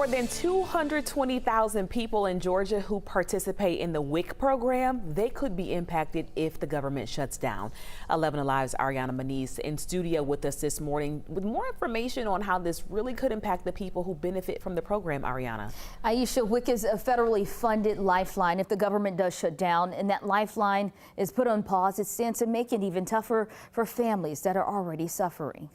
More than 220,000 people in Georgia who participate in the WIC program, they could be impacted if the government shuts down. 11 Alive's Ariana Maniz in studio with us this morning with more information on how this really could impact the people who benefit from the program. Ariana. Aisha, WIC is a federally funded lifeline if the government does shut down, and that lifeline is put on pause. It stands to make it even tougher for families that are already suffering.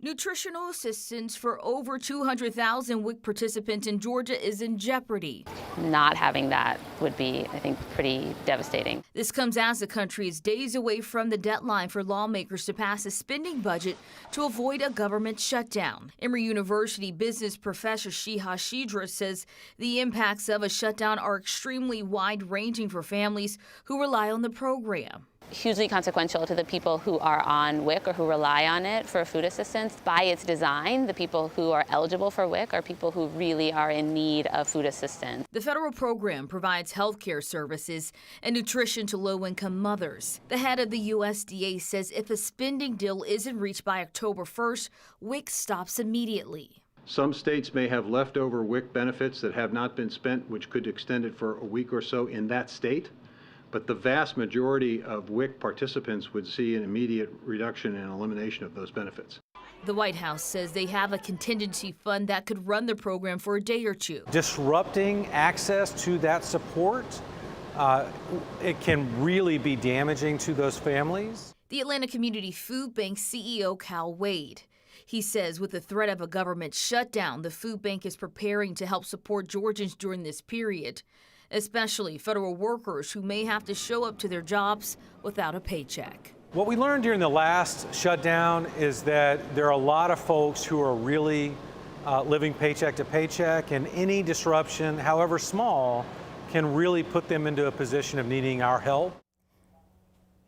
Nutritional assistance for over 200,000 WIC participants in Georgia is in jeopardy. Not having that would be, I think, pretty devastating. This comes as the country is days away from the deadline for lawmakers to pass a spending budget to avoid a government shutdown. Emory University business professor Shiha Shidra says the impacts of a shutdown are extremely wide-ranging for families who rely on the program. Hugely consequential to the people who are on WIC or who rely on it for food assistance. By its design, the people who are eligible for WIC are people who really are in need of food assistance. The federal program provides health care services and nutrition to low-income mothers. The head of the USDA says if a spending deal isn't reached by October 1st, WIC stops immediately. Some states may have leftover WIC benefits that have not been spent, which could extend it for a week or so in that state. But the vast majority of WIC participants would see an immediate reduction and elimination of those benefits. The White House says they have a contingency fund that could run the program for a day or two. Disrupting access to that support, it can really be damaging to those families. The Atlanta Community Food Bank CEO Cal Wade. He says with the threat of a government shutdown, the food bank is preparing to help support Georgians during this period, especially federal workers who may have to show up to their jobs without a paycheck. What we learned during the last shutdown is that there are a lot of folks who are really living paycheck to paycheck, and any disruption, however small, can really put them into a position of needing our help.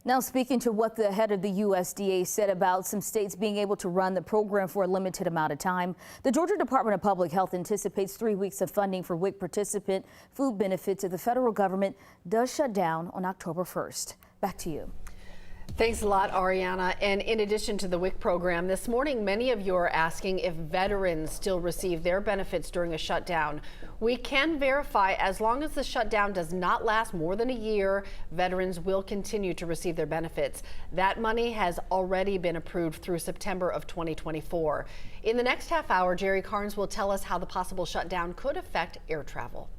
Now speaking to what the head of the USDA said about some states being able to run the program for a limited amount of time, the Georgia Department of Public Health anticipates 3 weeks of funding for WIC participant food benefits if the federal government does shut down on October 1st. Back to you. Thanks a lot, Ariana. And in addition to the WIC program, this morning, many of you are asking if veterans still receive their benefits during a shutdown. We can verify as long as the shutdown does not last more than a year, veterans will continue to receive their benefits. That money has already been approved through September of 2024. In the next half hour, Jerry Carnes will tell us how the possible shutdown could affect air travel.